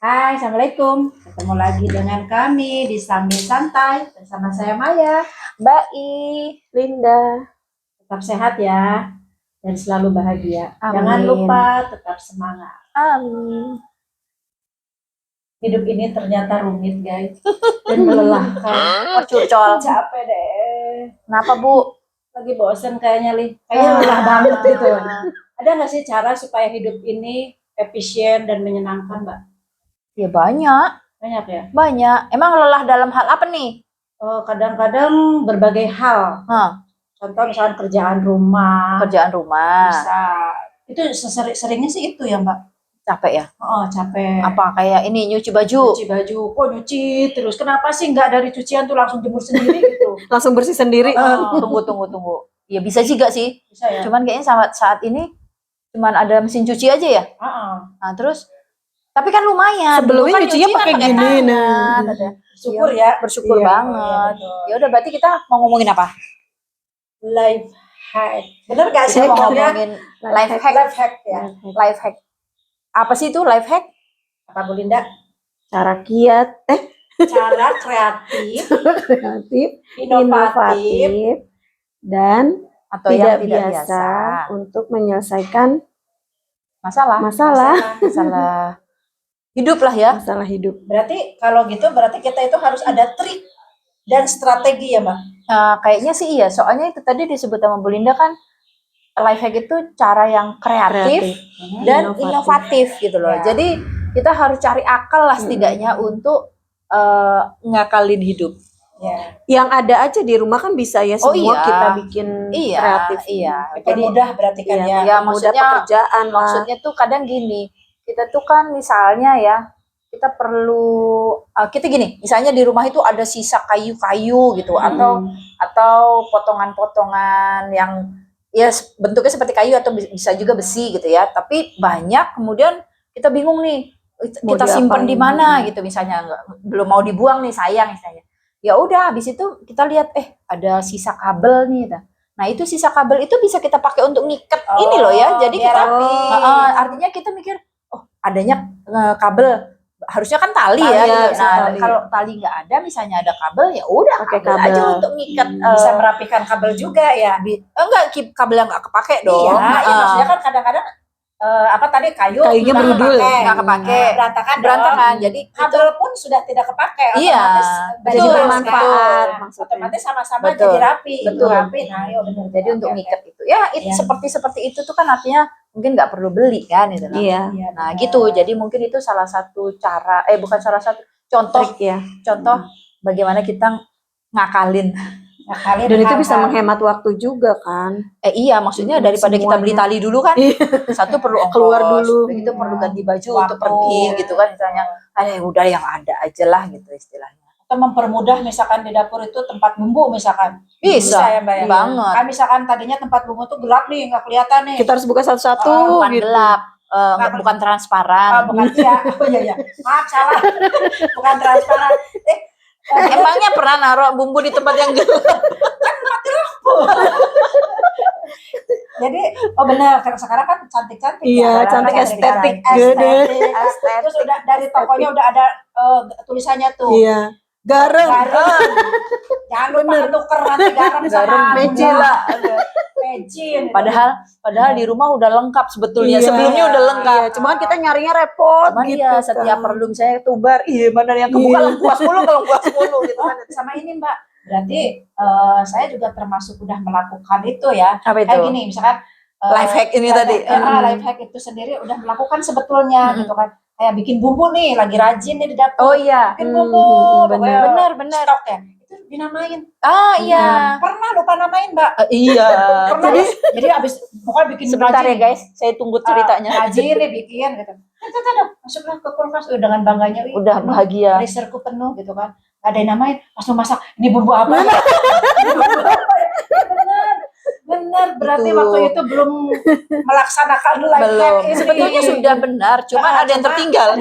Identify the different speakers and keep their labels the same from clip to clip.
Speaker 1: Hai, Assalamualaikum. Ketemu lagi dengan kami di Sambil Santai bersama saya Maya.
Speaker 2: Mbak Linda.
Speaker 1: Tetap sehat ya dan selalu bahagia.
Speaker 2: Amin.
Speaker 1: Jangan lupa tetap semangat.
Speaker 2: Amin.
Speaker 1: Hidup ini ternyata rumit, guys, dan melelahkan.
Speaker 2: Oh, curcol.
Speaker 1: Capek deh.
Speaker 2: Kenapa, Bu?
Speaker 1: Lagi bosen kayaknya, Li. Kayaknya lelah banget gitu. Ada nggak sih cara supaya hidup ini efisien dan menyenangkan, Mbak?
Speaker 2: Ya banyak.
Speaker 1: Banyak ya?
Speaker 2: Banyak. Emang lelah dalam hal apa nih?
Speaker 1: Kadang-kadang berbagai hal. Contoh misalnya kerjaan rumah. Bisa. Itu seringnya sih itu ya, Mbak.
Speaker 2: Capek ya?
Speaker 1: Oh, capek.
Speaker 2: Apa kayak ini nyuci baju?
Speaker 1: Nyuci baju. Kok nyuci terus? Kenapa sih nggak dari cucian tuh langsung jemur sendiri gitu?
Speaker 3: Langsung bersih sendiri.
Speaker 2: Tunggu. Ya bisa juga sih.
Speaker 1: Bisa ya?
Speaker 2: Cuman kayaknya saat ini cuman ada mesin cuci aja ya? Nah, terus tapi kan lumayan.
Speaker 3: Sebelumnya
Speaker 2: kan
Speaker 3: nyucinya pakai gini.
Speaker 1: Bersyukur ya.
Speaker 2: Bersyukur banget. Ya udah, berarti kita mau ngomongin apa?
Speaker 1: Life hack. Bener gak sih
Speaker 2: Kita mau ngomongin life hack?
Speaker 1: Life hack ya.
Speaker 2: Life hack. Apa sih itu life hack?
Speaker 1: Apa Bu Linda?
Speaker 3: Cara kiat,
Speaker 1: Cara kreatif,
Speaker 3: inovatif, dan
Speaker 2: atau
Speaker 3: tidak
Speaker 2: yang
Speaker 3: biasa untuk menyelesaikan
Speaker 2: masalah hidup lah ya.
Speaker 3: Masalah hidup.
Speaker 1: Berarti kalau gitu berarti kita itu harus ada trik dan strategi ya, Mbak?
Speaker 2: Kayaknya sih iya. Soalnya itu tadi disebut sama Bu Linda kan, life hack itu cara yang kreatif dan inovatif gitu loh. Ya. Jadi kita harus cari akal lah setidaknya untuk ngakalin hidup.
Speaker 1: Ya.
Speaker 3: Yang ada aja di rumah kan bisa ya semua kita bikin kreatif.
Speaker 2: Iya.
Speaker 1: Jadi mudah berarti kan ya.
Speaker 2: Ya maksudnya
Speaker 3: pekerjaan lah.
Speaker 2: Maksudnya tuh kadang gini, kita tuh kan misalnya ya, kita perlu kita gini, misalnya di rumah itu ada sisa kayu-kayu gitu atau potongan-potongan yang ya bentuknya seperti kayu atau bisa juga besi gitu ya. Tapi banyak kemudian kita bingung nih, kita simpan di mana gitu misalnya, belum mau dibuang nih, sayang misalnya. Ya udah, habis itu kita lihat ada sisa kabel nih. Nah, itu sisa kabel itu bisa kita pakai untuk ngikat ini loh ya. Jadi kita artinya kita mikir, adanya kabel, harusnya kan tali ya gitu. Nah, kalau tali nggak ada, misalnya ada kabel, ya udah pakai kabel aja untuk ngikat.
Speaker 1: Bisa merapikan kabel juga ya.
Speaker 2: Enggak, kabel yang nggak kepake dong.
Speaker 1: Iya, maksudnya kan kadang-kadang kayunya
Speaker 2: nggak kepake,
Speaker 1: berantakan. Jadi kabel pun sudah tidak kepake, otomatis
Speaker 3: jadi bermanfaat.
Speaker 1: Otomatis sama-sama jadi rapi.
Speaker 2: Nah, benar. Jadi untuk ngikat itu ya, seperti itu tuh kan artinya mungkin nggak perlu beli kan itu. Nah gitu. Jadi mungkin itu salah satu cara, bukan salah satu, contoh bagaimana kita ngakalin.
Speaker 3: Dan itu bisa menghemat waktu juga kan.
Speaker 2: Iya, maksudnya daripada kita beli tali dulu kan, satu perlu ongkos,
Speaker 3: keluar dulu,
Speaker 2: itu perlu ganti baju untuk pergi gitu kan, misalnya, udah yang ada aja lah gitu istilahnya.
Speaker 1: Atau mempermudah misalkan di dapur itu tempat bumbu misalkan.
Speaker 2: Bisa
Speaker 1: ya, Mbak ya.
Speaker 2: Banget.
Speaker 1: Kan misalkan tadinya tempat bumbu tuh gelap nih, nggak kelihatan nih.
Speaker 3: Kita harus buka satu-satu.
Speaker 2: Bukan gitu. Gelap. Bukan transparan.
Speaker 1: Bukan iya. Maaf salah. Bukan transparan.
Speaker 2: Emangnya pernah naruh bumbu di tempat yang gelap?
Speaker 1: Kan mati lampu. Jadi, benar, sekarang kan cantik-cantik.
Speaker 3: Iya, cantik estetik.
Speaker 1: Terus udah dari tokonya udah ada tulisannya tuh.
Speaker 3: Iya. Garam.
Speaker 1: Jangan lupa tuker nanti garam sama
Speaker 3: mecin lah.
Speaker 2: Padahal di rumah udah lengkap sebetulnya. Sebelumnya udah lengkap.
Speaker 3: Cuma kita nyarinya repot.
Speaker 2: Cuman gitu. Setiap perlu misalnya tubar, mana yang kebuka lengkuas mulu gitu kan.
Speaker 1: Sama ini Mbak. Berarti saya juga termasuk udah melakukan itu ya.
Speaker 2: Apa itu?
Speaker 1: Kayak gini misalkan
Speaker 2: life hack ini tadi.
Speaker 1: Life hack itu sendiri udah melakukan sebetulnya gitu kan. Kayak bikin bumbu nih, lagi rajin nih di dapur.
Speaker 2: Oh iya.
Speaker 1: Bikin bumbu.
Speaker 2: Benar.
Speaker 1: Stok ya. Itu dinamain.
Speaker 2: Iya.
Speaker 1: Pernah lupa namain, Mbak.
Speaker 2: Iya.
Speaker 1: Pernah. Jadi abis pokoknya bikin
Speaker 2: sebentar
Speaker 1: rajin.
Speaker 2: Ya guys, saya tunggu ceritanya.
Speaker 1: Rajin nih bikin gitu. Masuklah ke kulkas dengan bangganya.
Speaker 2: Udah bahagia.
Speaker 1: Freezerku penuh gitu kan. Ada yang namain, langsung masak. Ini bumbu apa? Benar, berarti waktu itu belum melaksanakan life hack ini.
Speaker 2: Sebetulnya sudah benar, cuma ada yang tertinggal.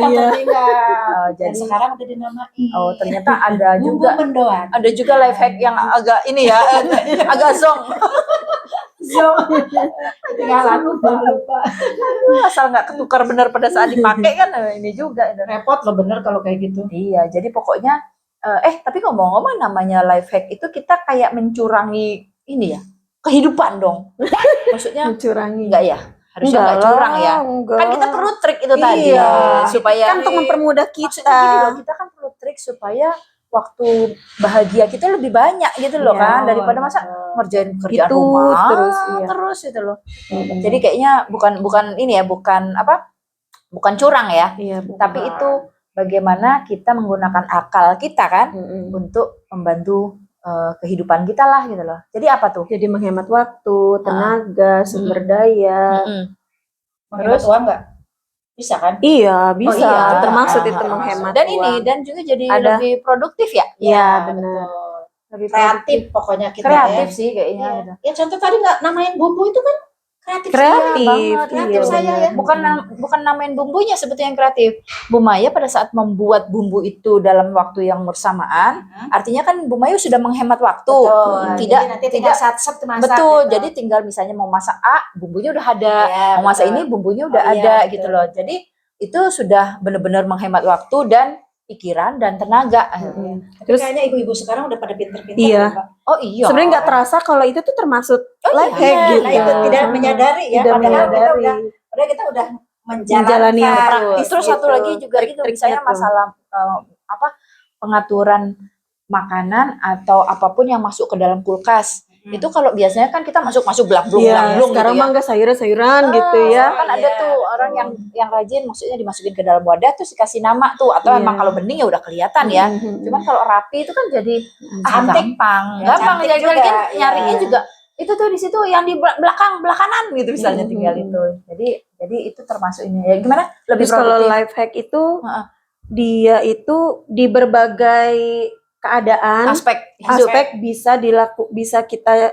Speaker 1: Jadi sekarang udah dinamain.
Speaker 2: Oh, ternyata ada juga.
Speaker 1: Mendoan.
Speaker 2: Ada juga life hack yang agak ini ya, agak zong.
Speaker 1: Ketinggalan lupa.
Speaker 2: Asal nggak ketukar benar pada saat dipakai kan ini juga.
Speaker 1: Repot loh bener kalau kayak gitu.
Speaker 2: Iya, jadi pokoknya tapi ngomong-ngomong namanya life hack itu kita kayak mencurangi ini ya kehidupan dong. Maksudnya
Speaker 3: mencurangi.
Speaker 2: Enggak ya? Harusnya nggak curang ya.
Speaker 3: Enggak.
Speaker 2: Kan kita perlu trik itu tadi supaya
Speaker 3: kan untuk mempermudah
Speaker 2: maksudnya
Speaker 3: kita.
Speaker 2: gini loh, kita kan perlu trik supaya waktu bahagia kita lebih banyak gitu loh kan daripada masa ngerjain kerjaan
Speaker 3: itu,
Speaker 2: rumah
Speaker 3: terus
Speaker 2: gitu loh. Jadi kayaknya bukan ini ya, bukan curang ya.
Speaker 3: Iya,
Speaker 2: tapi itu bagaimana kita menggunakan akal kita kan untuk membantu kehidupan kita lah gitu loh. Jadi apa tuh?
Speaker 3: Jadi menghemat waktu, tenaga, sumber daya.
Speaker 1: Menghemat uang nggak? Bisa kan?
Speaker 3: Iya, bisa.
Speaker 2: iya.
Speaker 3: Termasuk itu menghemat
Speaker 2: Dan
Speaker 3: uang.
Speaker 2: ini dan juga jadi lebih produktif ya.
Speaker 3: Iya, benar.
Speaker 2: Lebih
Speaker 1: Kreatif pokoknya kita
Speaker 2: kreatif
Speaker 1: ya.
Speaker 2: sih kayaknya. Gitu.
Speaker 1: Ya contoh tadi nggak namain bumbu itu kan kreatif.
Speaker 2: Kreatif saya ya. Bukan namain bumbunya sebetulnya yang kreatif. Bu Maya pada saat membuat bumbu itu dalam waktu yang bersamaan, artinya kan Bu Maya sudah menghemat waktu.
Speaker 1: Tidak sat-sat masak.
Speaker 2: Betul. Gitu. Jadi tinggal misalnya mau masak A, bumbunya udah ada. Mau masak ini bumbunya udah ada gitu loh. Jadi itu sudah benar-benar menghemat waktu dan pikiran dan tenaga.
Speaker 1: Terus kayaknya ibu-ibu sekarang udah pada pinter-pinter.
Speaker 3: Iya.
Speaker 2: Oh iya.
Speaker 3: Sebenarnya nggak terasa kalau itu tuh termasuk life hack gitu.
Speaker 1: Nah itu tidak menyadari ya.
Speaker 3: Tidak
Speaker 1: Padahal
Speaker 3: menyadari.
Speaker 1: kita udah
Speaker 3: menjalani yang praktis.
Speaker 2: Terus satu lagi juga itu misalnya masalah pengaturan makanan atau apapun yang masuk ke dalam kulkas. Itu kalau biasanya kan kita masuk belamblung
Speaker 3: sekarang
Speaker 2: gitu
Speaker 3: mah enggak sayuran gitu ya.
Speaker 2: Kan ada tuh orang yang rajin maksudnya dimasukin ke dalam wadah terus dikasih nama tuh atau emang kalau bening ya udah kelihatan ya. Cuman kalau rapi itu kan jadi gampang jadi nyarinya juga itu tuh di situ yang di belakangan gitu misalnya tinggal itu. Jadi itu termasuk ini ya. Gimana? Lebih
Speaker 3: terus kalau life hack itu dia itu di berbagai keadaan aspek bisa kita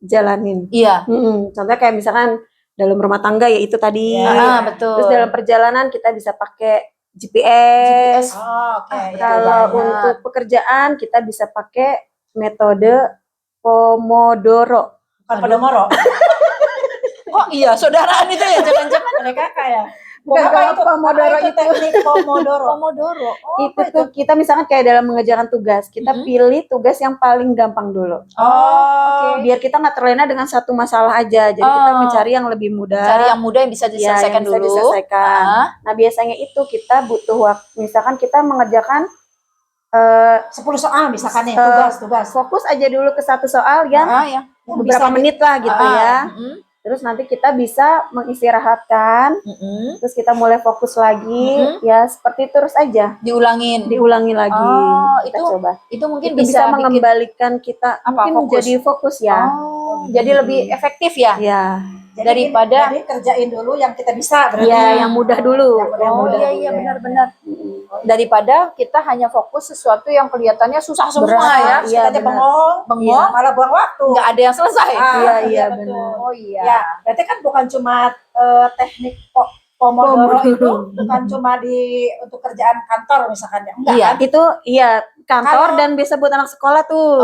Speaker 3: jalanin.
Speaker 2: Iya.
Speaker 3: Contohnya kayak misalkan dalam rumah tangga ya itu tadi.
Speaker 2: Betul.
Speaker 3: Terus dalam perjalanan kita bisa pakai GPS. Kalau untuk pekerjaan kita bisa pakai metode Pomodoro.
Speaker 1: Bukan Podomoro.
Speaker 2: Oh iya, saudaraan itu ya jangan-jangan
Speaker 1: mereka kayak
Speaker 3: Pomodoro itu
Speaker 1: teknik Pomodoro.
Speaker 3: Itu tuh kita misalkan kayak dalam mengerjakan tugas, kita pilih tugas yang paling gampang dulu. Biar kita nggak terlena dengan satu masalah aja. Jadi kita mencari yang lebih mudah.
Speaker 2: Cari yang mudah yang bisa diselesaikan dulu.
Speaker 3: Nah biasanya itu kita butuh waktu. Misalkan kita mengerjakan
Speaker 1: 10 soal misalkan ya tugas.
Speaker 3: Fokus aja dulu ke satu soal yang beberapa menit lah gitu ya. Terus nanti kita bisa mengistirahatkan, terus kita mulai fokus lagi, ya seperti terus aja. Diulangi lagi.
Speaker 2: Itu coba. Itu mungkin
Speaker 3: itu bisa mengembalikan kita mungkin
Speaker 2: fokus.
Speaker 3: Jadi fokus ya.
Speaker 2: Jadi lebih efektif ya.
Speaker 3: Ya.
Speaker 2: Daripada
Speaker 1: kerjain dulu yang kita bisa berarti.
Speaker 3: Ya, yang mudah dulu.
Speaker 2: Iya benar-benar. Daripada kita hanya fokus sesuatu yang kelihatannya susah semua ya.
Speaker 1: Kita bengong, malah buang waktu.
Speaker 2: Nggak ada yang selesai.
Speaker 3: Iya benar.
Speaker 2: Oh iya.
Speaker 1: Ya, berarti kan bukan cuma teknik Pomodoro itu bukan cuma untuk kerjaan kantor misalkan ya. Enggak kan?
Speaker 3: Itu kantor dan bisa buat anak sekolah tuh.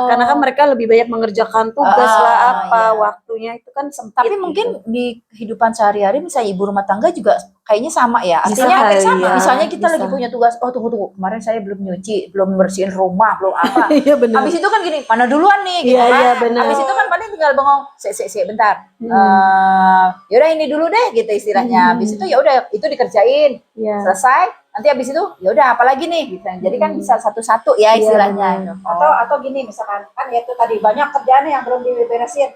Speaker 3: Karena kan mereka lebih banyak mengerjakan tugas waktunya itu kan sempit.
Speaker 2: Tapi mungkin di kehidupan sehari-hari misalnya ibu rumah tangga juga kayaknya sama ya. Artinya sama. Misalnya kita lagi punya tugas, tunggu. Kemarin saya belum nyuci, belum bersihin rumah, belum apa.
Speaker 3: Iya benar.
Speaker 2: Habis itu kan gini, mana duluan nih gitu kan.
Speaker 3: Iya benar.
Speaker 2: Habis itu kan paling tinggal bengong, bentar. Yaudah ini dulu deh gitu istilahnya. Habis itu ya udah itu dikerjain. Selesai. Nanti habis itu ya udah apalagi nih gitu. Jadi kan bisa satu-satu ya istilahnya.
Speaker 1: Atau gini misalkan kan ya itu tadi banyak kerjaan yang belum diberesin.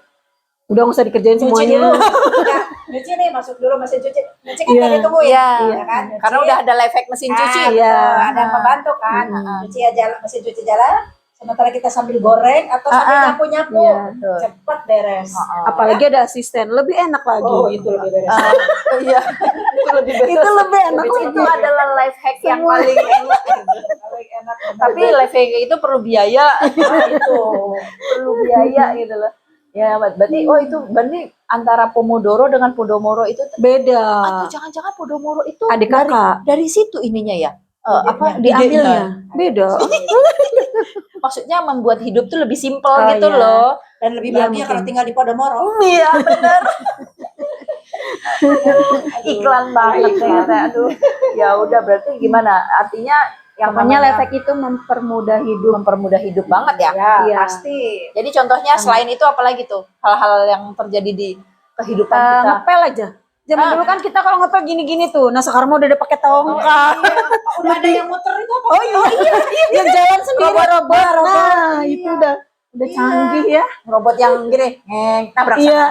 Speaker 3: Udah nggak usah dikerjain semuanya.
Speaker 1: Nyuci nih masuk dulu mesin cuci. Nyuci kan tadi tungguin. Iya kan?
Speaker 2: Karena udah ada life hack mesin cuci.
Speaker 1: Ada yang membantu kan. Cuci aja mesin cuci jalan. Sementara kita sambil goreng atau sambil nyapu-nyapu, cepat beres.
Speaker 3: Apalagi ada asisten, lebih enak lagi.
Speaker 1: Oh, itu lebih beres.
Speaker 2: Iya,
Speaker 3: itu lebih enak.
Speaker 2: Itu adalah life hack yang paling enak. Tapi life hack itu perlu biaya. Perlu biaya gitu loh. Ya, berarti itu berarti antara Pomodoro dengan Podomoro itu
Speaker 3: beda.
Speaker 2: Atau jangan-jangan Podomoro itu
Speaker 3: adik kakak
Speaker 2: dari situ ininya ya.
Speaker 3: diambilnya beda.
Speaker 2: Maksudnya membuat hidup tuh lebih simpel gitu loh.
Speaker 1: Dan lebih bahagia kalau tinggal di Podomoro.
Speaker 2: Iya benar. Iklan banget ternyata. Aduh. Ya udah berarti gimana? Artinya yang
Speaker 3: pokoknya life hack itu mempermudah hidup
Speaker 2: banget ya.
Speaker 1: Iya, pasti.
Speaker 2: Jadi contohnya selain itu apalagi tuh hal-hal yang terjadi di kehidupan kita.
Speaker 3: Ngepel aja. Zaman dulu kan kita kalau ngepel gini-gini tuh. Nah sekarang udah pakai tongkat.
Speaker 1: Udah ada yang muter itu apa?
Speaker 3: Oh iya. Yang jalan sendiri robot. Nah itu udah canggih ya.
Speaker 2: Robot yang gini, nabrak sana,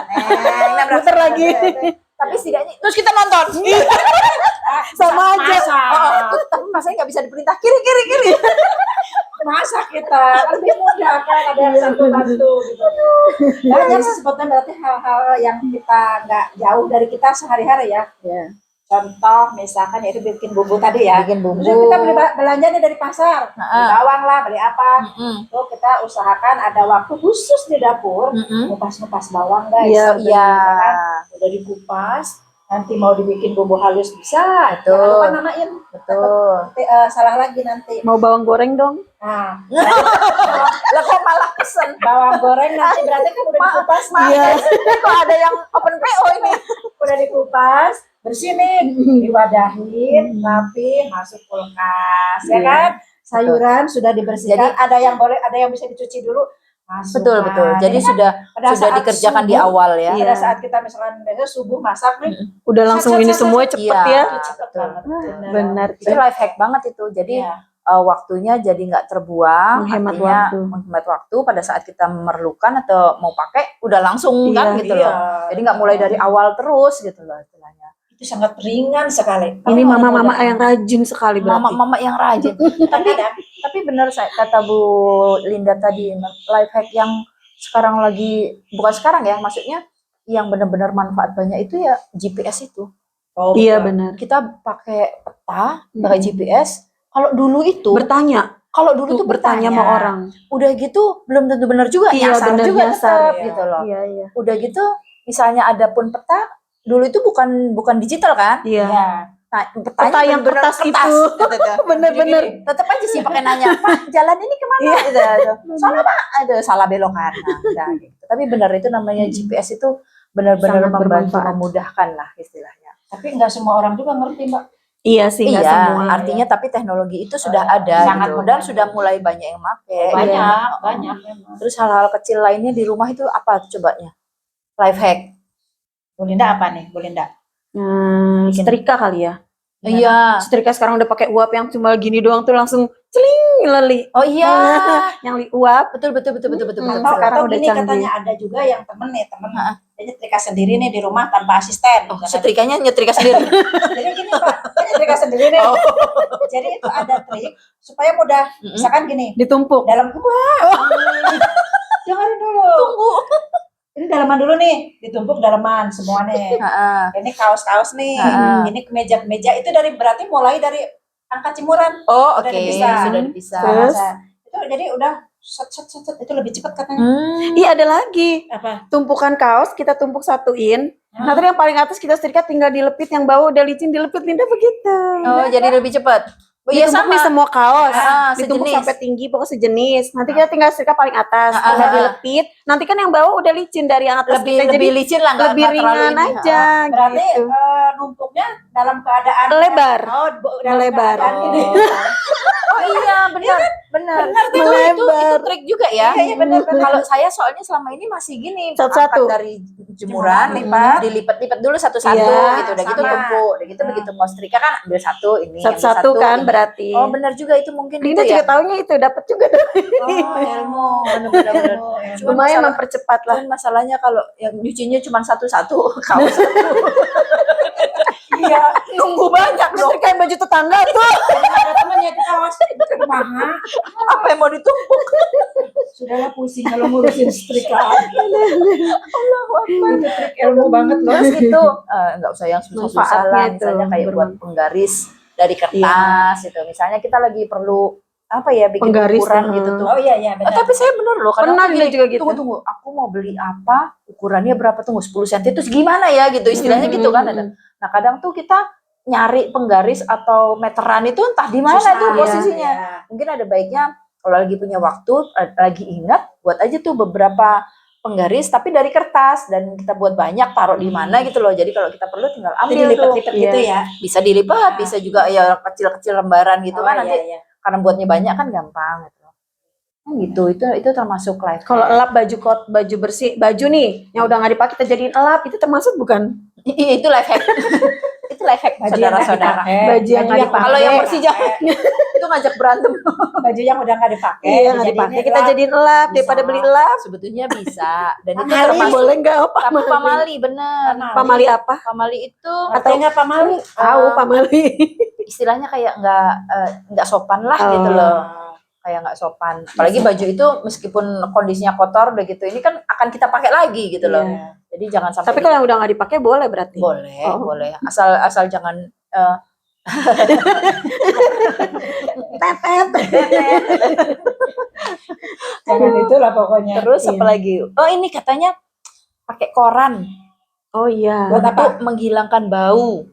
Speaker 2: nabrak
Speaker 3: muter lagi.
Speaker 2: Tapi setidaknya terus kita nonton.
Speaker 3: Sama aja.
Speaker 2: Tapi masanya nggak bisa diperintah kiri.
Speaker 1: Masa kita lebih mudah kan ada yang satu-satu gitu. Banyak sih sebetulnya berarti hal-hal yang kita nggak jauh dari kita sehari-hari ya. Contoh misalkan itu bikin bumbu tadi ya.
Speaker 2: Bikin bumbu.
Speaker 1: Terus kita beli belanjanya dari pasar, beli bawang lah, beli apa. Tuh kita usahakan ada waktu khusus di dapur, ngupas-ngupas bawang guys.
Speaker 2: Iya.
Speaker 1: Udah dikupas. Nanti mau dibikin bumbu halus bisa.
Speaker 2: Betul.
Speaker 1: Jangan lupa namain.
Speaker 2: Betul.
Speaker 1: Salah lagi nanti.
Speaker 3: Mau bawang goreng dong.
Speaker 1: Nah,
Speaker 2: lah kok malah pesen
Speaker 1: bawang goreng nanti berarti kan udah dikupas.
Speaker 2: Iya. Kok ada yang open PO ini?
Speaker 1: Udah dikupas, bersih nih, diwadahin, rapi, masuk kulkas, ya kan? Sayuran sudah dibersihkan. Ada yang boleh, ada yang bisa dicuci dulu.
Speaker 2: Betul. Jadi kan sudah dikerjakan di awal ya.
Speaker 1: Pada saat kita misalkan besok subuh masak nih,
Speaker 3: udah langsung ini semua cepet ya.
Speaker 1: Cepet banget.
Speaker 3: Benar.
Speaker 2: Itu life hack banget itu. Jadi waktunya jadi nggak terbuang, menghemat waktu pada saat kita memerlukan atau mau pakai udah langsung kan gitu loh. Jadi nggak mulai dari awal terus gitu loh istilahnya.
Speaker 1: Itu sangat ringan sekali.
Speaker 3: Ini mama-mama yang rajin sekali berarti.
Speaker 2: Mama yang rajin. tapi benar kata Bu Linda tadi, life hack yang sekarang lagi, bukan sekarang ya, maksudnya yang benar-benar manfaat banyak itu ya GPS itu.
Speaker 3: Iya benar.
Speaker 2: Kita pakai peta, pakai GPS. Kalau dulu itu bertanya
Speaker 3: sama orang.
Speaker 2: Udah gitu belum tentu benar juga, nyasar juga tetap gitu loh.
Speaker 3: Iya.
Speaker 2: Udah gitu misalnya ada pun peta, dulu itu bukan digital kan?
Speaker 3: Iya.
Speaker 2: Nah,
Speaker 3: peta yang kertas itu. Bener-bener.
Speaker 2: Tetap aja sih pakai nanya, Pak, jalan ini kemana? Gitu. Salah Pak, ada salah belok kanan. Gitu. Tapi benar itu namanya GPS itu benar-benar membantu, memudahkan lah istilahnya.
Speaker 1: Tapi nggak semua orang juga ngerti, Mbak.
Speaker 3: Iya sih, nggak semua.
Speaker 2: Artinya tapi teknologi itu sudah ada gitu, dan sudah mulai banyak yang pakai.
Speaker 1: Banyak.
Speaker 2: Terus hal-hal kecil lainnya di rumah itu apa cobanya? Life hack.
Speaker 1: Bu Linda apa nih, Bu Linda?
Speaker 3: Setrika kali ya.
Speaker 2: Iya.
Speaker 3: Setrika sekarang udah pakai uap yang cuma gini doang tuh langsung celing leli.
Speaker 2: Oh iya.
Speaker 3: Yang uap.
Speaker 2: Betul.
Speaker 1: Sekarang udah canggih. Katanya ada juga yang temen dia nyetrika sendiri nih di rumah tanpa asisten.
Speaker 2: Oh, setrikanya nyetrika sendiri.
Speaker 1: Jadi gini Pak, dia nyetrika sendiri nih. Jadi itu ada trik supaya mudah. Misalkan gini.
Speaker 3: Ditumpuk.
Speaker 1: Dalam dengerin dulu.
Speaker 2: Tunggu.
Speaker 1: Ini dalaman dulu nih, ditumpuk dalaman semua nih. Ini kaos-kaos nih, ini kemeja-kemeja itu berarti mulai dari angka cimuran.
Speaker 2: Oh oke, sudah dipisah.
Speaker 3: Terus
Speaker 1: itu jadi udah set itu lebih cepat katanya.
Speaker 3: Iya ada lagi.
Speaker 1: Apa?
Speaker 3: Tumpukan kaos kita tumpuk satuin. Nah terus yang paling atas kita setrika tinggal dilepit, yang bawah udah licin dilepit, Linda begitu.
Speaker 2: Oh jadi lebih cepat.
Speaker 3: Ditumpuk nih semua kaos, ditumpuk
Speaker 2: sejenis.
Speaker 3: sampai tinggi, pokoknya sejenis. Nanti kita tinggal setrika paling atas, tinggal dilepit. Nanti kan yang bawah udah licin dari yang atas,
Speaker 2: lebih licin lah,
Speaker 3: lebih ringan aja.
Speaker 1: Berarti numpuknya dalam keadaan
Speaker 3: lebar.
Speaker 2: Melebar. Oh iya benar. Itu trik juga ya.
Speaker 1: Iya benar.
Speaker 2: Kalau saya soalnya selama ini masih gini,
Speaker 3: satu-satu
Speaker 2: dari jemuran, dilipat-lipat dulu satu-satu gitu, udah gitu tumpuk, udah gitu begitu mau setrika kan ambil satu ini.
Speaker 3: Satu-satu kan berarti.
Speaker 2: Oh benar juga itu mungkin.
Speaker 3: Linda juga taunya itu dapat juga.
Speaker 1: Ilmu.
Speaker 2: Benar.
Speaker 3: Lumayan mempercepat lah.
Speaker 2: Masalahnya kalau yang nyucinya cuma satu-satu kaos.
Speaker 1: Iya,
Speaker 2: nunggu banyak dong.
Speaker 3: Kayak baju tetangga tuh.
Speaker 1: Ada temannya itu kaos mahal.
Speaker 2: Apa yang mau ditumpuk?
Speaker 1: Sudahlah pusing kalau ngurusin setrikaan. Itu trik ilmu banget loh.
Speaker 2: Terus itu nggak usah yang susah-susah lah. Misalnya kayak buat penggaris dari kertas gitu. Misalnya kita lagi perlu apa ya bikin ukuran gitu tuh.
Speaker 1: Oh iya benar.
Speaker 2: Tapi saya bener loh kadang
Speaker 3: juga gitu.
Speaker 2: Tunggu, aku mau beli apa, ukurannya berapa, tunggu 10 cm itu gimana ya gitu istilahnya gitu kan ada. Nah, kadang tuh kita nyari penggaris atau meteran itu entah di mana tuh posisinya. Mungkin ada baiknya kalau lagi punya waktu, lagi ingat, buat aja tuh beberapa penggaris tapi dari kertas dan kita buat banyak taruh di mana gitu loh. Jadi kalau kita perlu tinggal ambil tuh.
Speaker 1: Dilipat-lipat gitu ya.
Speaker 2: Bisa dilipat, bisa juga ya kecil-kecil lembaran gitu kan nanti.
Speaker 1: Iya.
Speaker 2: Karena buatnya banyak kan gampang gitu. Gitu, itu termasuk life.
Speaker 3: Kalau elap baju bersih, baju nih yang udah nggak dipakai kita jadiin elap, itu termasuk bukan?
Speaker 2: Iya, itu life hack. Itu life hack saudara-saudara.
Speaker 3: Baju yang nggak dipakai.
Speaker 2: Kalau yang bersih jangan. Itu ngajak berantem.
Speaker 1: Baju yang udah nggak dipakai.
Speaker 3: Iya, nggak dipakai kita jadiin elap daripada beli elap.
Speaker 2: Sebetulnya bisa. Dan itu
Speaker 1: Pamali
Speaker 2: termasuk
Speaker 3: boleh nggak?
Speaker 2: tapi pamali bener.
Speaker 3: Pamali apa?
Speaker 2: Pamali itu
Speaker 1: Atau nggak pamali?
Speaker 3: Tahu pamali.
Speaker 2: istilahnya kayak nggak sopan lah gitu loh. Kayak nggak sopan. Apalagi baju itu meskipun kondisinya kotor udah gitu, ini kan akan kita pakai lagi gitu loh. Jadi jangan sampai.
Speaker 3: Tapi kalau yang udah nggak dipakai boleh berarti?
Speaker 2: Boleh, boleh. Asal jangan
Speaker 3: tetet.
Speaker 1: Jangan itulah pokoknya.
Speaker 2: Terus apa lagi? Oh ini katanya pakai koran.
Speaker 3: Oh iya.
Speaker 1: Buat apa?
Speaker 2: Untuk menghilangkan bau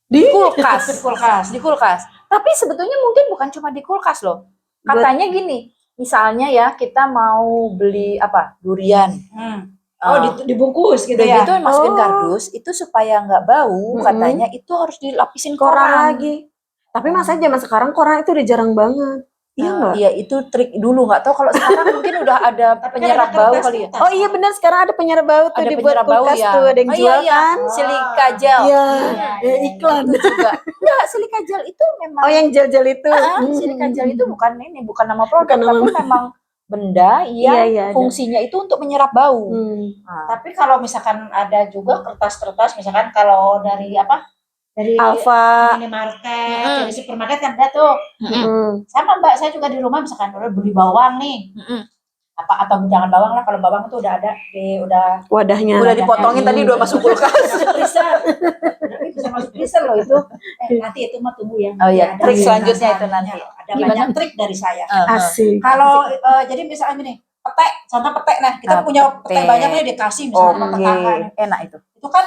Speaker 1: Di
Speaker 2: kulkas.
Speaker 1: kulkas.
Speaker 2: Di kulkas. Tapi sebetulnya mungkin bukan cuma di kulkas loh. Katanya gini, misalnya ya kita mau beli apa? Durian.
Speaker 1: Oh, dibungkus gitu
Speaker 2: Udah
Speaker 1: ya.
Speaker 2: gitu masukin kardus, itu supaya nggak bau, katanya itu harus dilapisin
Speaker 3: Koran
Speaker 2: koran.
Speaker 3: lagi. Tapi masa zaman sekarang koran itu udah jarang banget. Iya nggak?
Speaker 2: Iya itu trik dulu, nggak tahu kalau sekarang mungkin udah ada penyerap bau kali ya.
Speaker 3: Oh iya benar, sekarang ada penyerap bau tuh
Speaker 2: Ada
Speaker 3: dibuat
Speaker 2: penyerap bau
Speaker 3: kulkas
Speaker 2: ya.
Speaker 3: tuh, ada yang jual kan.
Speaker 2: Silika gel.
Speaker 3: Iya,
Speaker 1: Iya,
Speaker 3: iklan.
Speaker 2: Itu juga. Enggak, silika gel itu memang.
Speaker 3: Oh yang gel-gel itu.
Speaker 2: Silika gel itu bukan nama produk,
Speaker 3: Bukan nama-
Speaker 2: tapi memang benda yang
Speaker 3: Iya, ada.
Speaker 2: fungsinya itu untuk menyerap bau.
Speaker 1: Tapi kalau misalkan ada juga kertas-kertas, misalkan kalau dari apa? Dari
Speaker 3: Alfa.
Speaker 1: minimarket, dari supermarket kan ada tuh. Sama Mbak, saya juga di rumah misalkan udah beli bawang nih. Atau jangan bawang lah, kalau bawang tuh udah ada udah
Speaker 3: Wadahnya.
Speaker 2: Udah dipotongin tadi udah masuk kulkas.
Speaker 1: freezer. Ini bisa masuk freezer loh itu. Nanti itu mah tunggu ya.
Speaker 2: Oh iya,
Speaker 1: Ada
Speaker 2: trik selanjutnya itu
Speaker 1: penjelasannya.
Speaker 2: nanti.
Speaker 1: Ada banyak trik dari saya.
Speaker 3: Asik.
Speaker 1: Kalau jadi misalnya gini, petek, contoh petek nah, kita punya petek banyak nih dikasih misalnya sama tetangga.
Speaker 2: Enak itu.
Speaker 1: Itu kan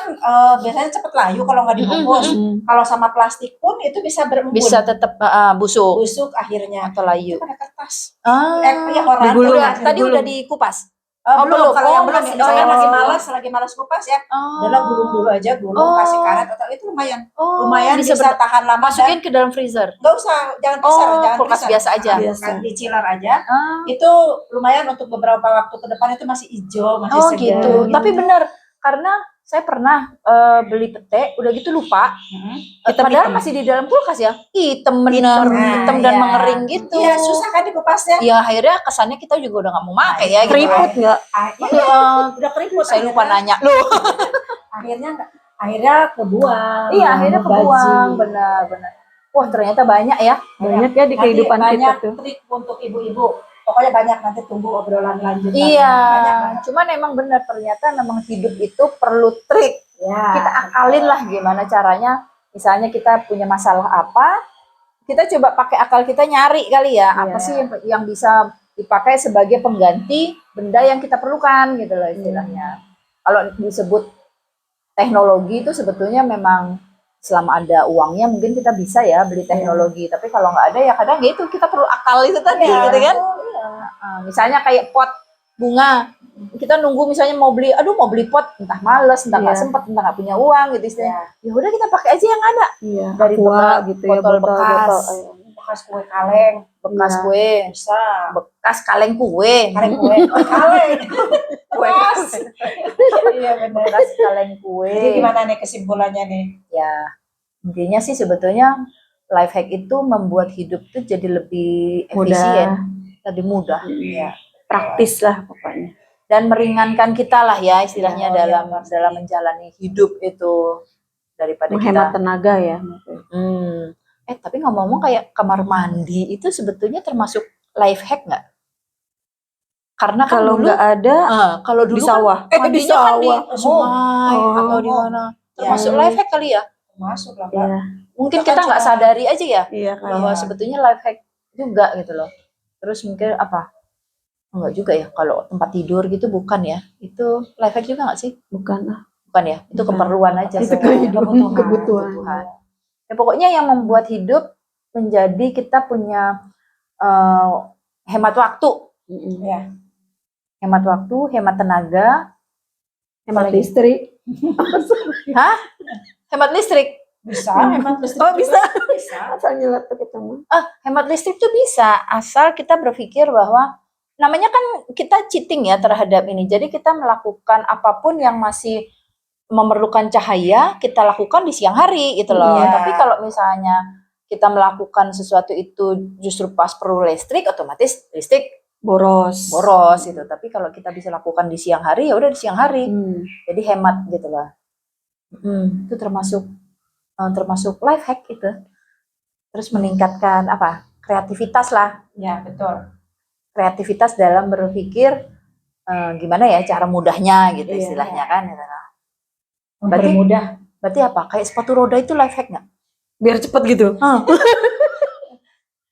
Speaker 1: biasanya cepet layu kalau nggak dibungkus. Kalau sama plastik pun itu bisa berembun.
Speaker 2: Bisa tetap busuk
Speaker 1: busuk akhirnya.
Speaker 2: atau layu.
Speaker 1: Itu ada kertas.
Speaker 2: Ah,
Speaker 1: Ya koran.
Speaker 3: digulung.
Speaker 2: tadi udah dikupas.
Speaker 1: Belum, kalau yang belum,
Speaker 2: masih-
Speaker 1: misalkan
Speaker 2: oh.
Speaker 1: lagi malas kupas ya.
Speaker 2: Oh.
Speaker 1: Udahlah gulung dulu aja, kasih karet atau itu lumayan.
Speaker 2: Oh,
Speaker 1: Lumayan bisa tahan lama.
Speaker 2: masukin ke dalam freezer.
Speaker 1: Nggak usah, jangan freezer, jangan
Speaker 2: kulkas
Speaker 1: freezer.
Speaker 2: biasa aja.
Speaker 3: Biasa.
Speaker 1: Di chiller aja.
Speaker 2: Ah.
Speaker 1: Itu lumayan untuk beberapa waktu ke depan itu masih hijau, masih
Speaker 2: Oh
Speaker 1: segar.
Speaker 2: gitu. Tapi benar, karena saya pernah beli pete, udah gitu lupa. Padahal masih di dalam kulkas ya. Hitam bener, hitam dan
Speaker 1: iya.
Speaker 2: mengering gitu.
Speaker 1: Iya, susah kan dikupasnya.
Speaker 2: Ya akhirnya kesannya kita juga udah nggak mau pakai ya. Gitu.
Speaker 3: Keriput nggak?
Speaker 1: Udah keriput.
Speaker 2: Saya lupa nanya lu.
Speaker 1: Akhirnya kebuang.
Speaker 2: Iya, akhirnya
Speaker 1: Mubazir.
Speaker 2: kebuang, benar-benar. Wah, ternyata banyak ya.
Speaker 3: Banyak ya di
Speaker 1: Nanti
Speaker 3: kehidupan kita
Speaker 1: banyak
Speaker 3: tuh.
Speaker 1: trik untuk ibu-ibu. Pokoknya banyak, nanti tunggu obrolan lanjut.
Speaker 2: Iya,
Speaker 1: Banyak banget.
Speaker 2: cuman emang benar ternyata memang hidup itu perlu trik.
Speaker 1: Ya.
Speaker 2: Kita akalin lah gimana caranya. Misalnya kita punya masalah apa, kita coba pakai akal kita nyari kali ya. Apa sih yang bisa dipakai sebagai pengganti benda yang kita perlukan gitu loh istilahnya. Kalau disebut teknologi itu sebetulnya memang selama ada uangnya mungkin kita bisa ya beli teknologi. Tapi kalau nggak ada ya kadang gitu kita perlu akal itu tadi gitu kan. Misalnya kayak pot bunga, kita nunggu misalnya mau beli pot, entah males, entah nggak sempet, entah nggak punya uang gitu istilahnya. Ya udah kita pakai aja yang ada.
Speaker 3: Iya.
Speaker 2: Dari
Speaker 3: Gitu ya,
Speaker 2: botol bekas,
Speaker 1: Bekas kue kaleng,
Speaker 2: bekas kue,
Speaker 1: bisa.
Speaker 2: bekas kaleng kue,
Speaker 1: Kaleng kue, kaleng. Bekas. Iya benar.
Speaker 2: bekas kaleng kue.
Speaker 1: Jadi gimana nih kesimpulannya nih?
Speaker 2: Ya intinya sih sebetulnya life hack itu membuat hidup tuh jadi lebih efisien, lebih mudah.
Speaker 1: Iya.
Speaker 3: Praktis lah pokoknya.
Speaker 2: Dan meringankan kita lah ya istilahnya
Speaker 1: Iya,
Speaker 2: dalam menjalani hidup itu daripada
Speaker 3: Menghemat
Speaker 2: kita.
Speaker 3: tenaga ya.
Speaker 2: Tapi ngomong-ngomong kayak kamar mandi itu sebetulnya termasuk life hack nggak? Karena kan
Speaker 3: Kalau
Speaker 2: dulu
Speaker 3: nggak ada
Speaker 2: kalau dulu
Speaker 3: di sawah.
Speaker 2: kan mandinya
Speaker 3: Di
Speaker 2: kan di
Speaker 3: sawah.
Speaker 2: sungai atau di mana. Termasuk life hack kali ya?
Speaker 1: Masuk lah, Mbak.
Speaker 3: Iya.
Speaker 2: Mungkin
Speaker 1: Itu kan
Speaker 2: kita nggak
Speaker 1: cuma-
Speaker 2: sadari aja ya
Speaker 3: Iya kan.
Speaker 2: bahwa sebetulnya life hack juga gitu loh. Terus mungkin apa? Enggak juga ya, kalau tempat tidur gitu bukan ya. Itu life hack juga nggak sih?
Speaker 3: Bukan lah.
Speaker 2: Bukan ya, itu
Speaker 3: Bukan.
Speaker 2: keperluan aja.
Speaker 3: Itu
Speaker 2: sebenarnya.
Speaker 3: kebutuhan.
Speaker 2: Ya pokoknya yang membuat hidup menjadi kita punya hemat waktu,
Speaker 1: Ya.
Speaker 2: hemat waktu, hemat tenaga,
Speaker 3: Hemat
Speaker 2: Apalagi?
Speaker 3: listrik.
Speaker 2: hemat listrik.
Speaker 1: Bisa hemat listrik.
Speaker 3: Oh, bisa.
Speaker 1: Bisa.
Speaker 3: Asal nyeletuk itu mah.
Speaker 2: Hemat listrik tuh bisa asal kita berpikir bahwa namanya kan kita cheating ya terhadap ini. Jadi kita melakukan apapun yang masih memerlukan cahaya, kita lakukan di siang hari gitu loh.
Speaker 1: Iya.
Speaker 2: Tapi kalau misalnya kita melakukan sesuatu itu justru pas perlu listrik, otomatis listrik
Speaker 3: Boros.
Speaker 2: gitu. Tapi kalau kita bisa lakukan di siang hari, ya udah di siang hari. Jadi hemat gitu loh. Itu termasuk life hack itu. Terus meningkatkan kreativitas lah.
Speaker 1: Ya, betul.
Speaker 2: Kreativitas dalam berpikir gimana ya cara mudahnya gitu
Speaker 3: Iya.
Speaker 2: istilahnya kan. Gitu.
Speaker 1: Mempermudah.
Speaker 2: Berarti apa? Kayak sepatu roda itu life hack nggak?
Speaker 3: Biar cepet gitu.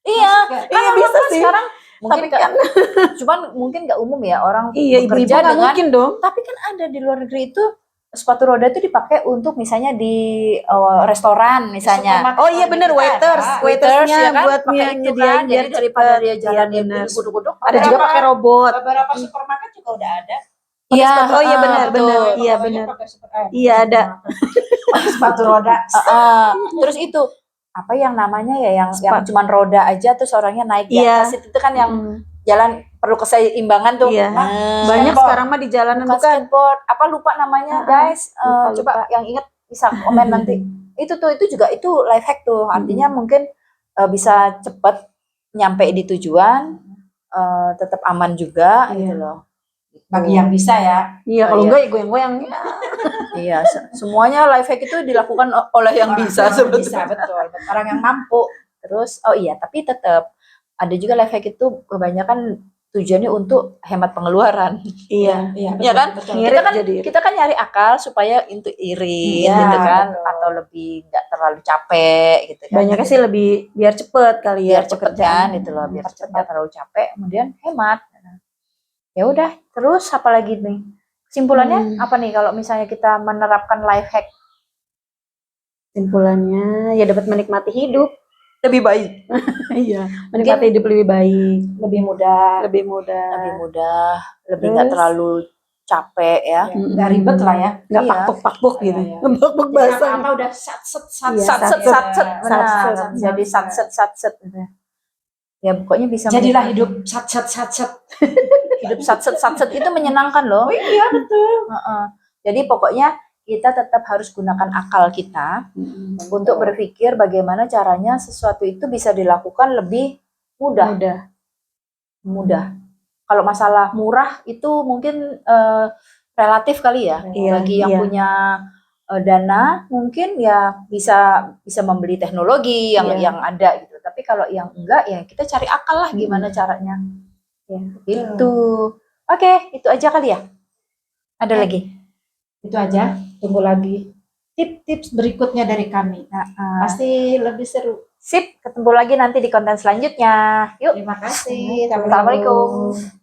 Speaker 2: Iya.
Speaker 3: Iya bisa sih.
Speaker 2: Sekarang mungkin
Speaker 3: Tapi kan
Speaker 2: cuman mungkin nggak umum ya orang
Speaker 3: iya ibu-ibu
Speaker 2: bekerja
Speaker 3: nggak
Speaker 2: dengan.
Speaker 3: mungkin dong.
Speaker 2: Tapi kan ada di luar negeri itu sepatu roda itu dipakai untuk misalnya di restoran misalnya.
Speaker 3: Oh iya bener, waitersnya
Speaker 2: ya kan?
Speaker 3: buat
Speaker 2: Pakai itu
Speaker 3: nyediain
Speaker 2: kan.
Speaker 3: biar
Speaker 2: Jadi daripada
Speaker 3: cepet.
Speaker 2: dia jalan
Speaker 3: Iya, bener.
Speaker 2: guduk-guduk.
Speaker 3: Ada juga pakai robot.
Speaker 1: Beberapa supermarket juga udah ada.
Speaker 2: Iya.
Speaker 3: sepatu. Oh iya benar,
Speaker 2: betul.
Speaker 3: benar. Iya
Speaker 1: Pokoknya
Speaker 3: benar.
Speaker 1: pakai sepatu-
Speaker 3: Iya, ada.
Speaker 1: sepatu roda.
Speaker 2: Terus itu apa yang namanya ya yang cuman roda aja terus orangnya naik di
Speaker 3: Iya.
Speaker 2: atas itu kan yang jalan perlu keseimbangan tuh.
Speaker 3: Iya.
Speaker 2: Nah,
Speaker 3: Banyak
Speaker 1: skateboard.
Speaker 3: sekarang mah di jalanan
Speaker 2: bukan
Speaker 3: bukan.
Speaker 2: skateboard, apa lupa namanya guys.
Speaker 3: lupa.
Speaker 2: Coba yang inget bisa komen nanti. Itu juga itu life hack tuh. Artinya mungkin bisa cepet nyampe di tujuan, tetap aman juga gitu loh.
Speaker 1: Bagi yang bisa ya.
Speaker 3: Iya, kalau
Speaker 2: iya.
Speaker 3: enggak ya goyang-goyang.
Speaker 2: Iya, semuanya life hack itu dilakukan oleh yang bisa sebetulnya.
Speaker 1: Bisa, betul. Orang yang mampu.
Speaker 2: Terus tapi tetap ada juga life hack itu kebanyakan tujuannya untuk hemat pengeluaran.
Speaker 3: Iya.
Speaker 1: Iya,
Speaker 2: Iya kan?
Speaker 1: betul.
Speaker 2: Kita kan nyari akal supaya untuk irit
Speaker 1: Iya,
Speaker 2: gitu kan,
Speaker 1: betul.
Speaker 2: atau lebih nggak terlalu capek gitu kan.
Speaker 3: Banyaknya sih lebih biar cepet kali ya.
Speaker 2: Biar cepet kan gitu loh, biar cepet nggak terlalu capek, kemudian hemat. Ya udah, terus apa lagi nih? Kesimpulannya apa nih kalau misalnya kita menerapkan life hack?
Speaker 3: Simpulannya ya dapat menikmati hidup.
Speaker 2: Lebih baik.
Speaker 3: Iya, menikmati hidup lebih baik,
Speaker 1: Lebih mudah.
Speaker 3: lebih mudah.
Speaker 2: Lebih nggak
Speaker 3: Terus?
Speaker 2: terlalu capek ya.
Speaker 1: Nggak ribet lah ya.
Speaker 3: Nggak
Speaker 2: Iya.
Speaker 3: pakpuk-pakpuk gitu.
Speaker 1: Iya, iya.
Speaker 3: Pakpuk
Speaker 1: Jadi
Speaker 3: basah.
Speaker 1: apa udah satset
Speaker 3: Iya,
Speaker 2: Satset, benar.
Speaker 3: satset.
Speaker 2: Jadi satset gitu. Ya pokoknya bisa
Speaker 1: Jadilah
Speaker 2: menikmati.
Speaker 1: hidup satset.
Speaker 2: Hidup satset itu menyenangkan loh.
Speaker 1: Oh iya, betul.
Speaker 2: Jadi pokoknya kita tetap harus gunakan akal kita untuk berpikir bagaimana caranya sesuatu itu bisa dilakukan lebih mudah. Kalau masalah murah itu mungkin relatif kali ya.
Speaker 3: Iya,
Speaker 2: Bagi yang
Speaker 3: iya.
Speaker 2: punya dana mungkin ya bisa membeli teknologi yang ada gitu. Tapi kalau yang enggak ya kita cari akal lah gimana caranya.
Speaker 3: Ya,
Speaker 2: Gitu. Oke, itu aja kali ya. Ada lagi?
Speaker 1: Itu aja. Tunggu lagi tips-tips berikutnya dari kami. Pasti lebih seru.
Speaker 2: Sip, ketemu lagi nanti di konten selanjutnya. Yuk.
Speaker 1: Terima kasih.
Speaker 2: Assalamualaikum.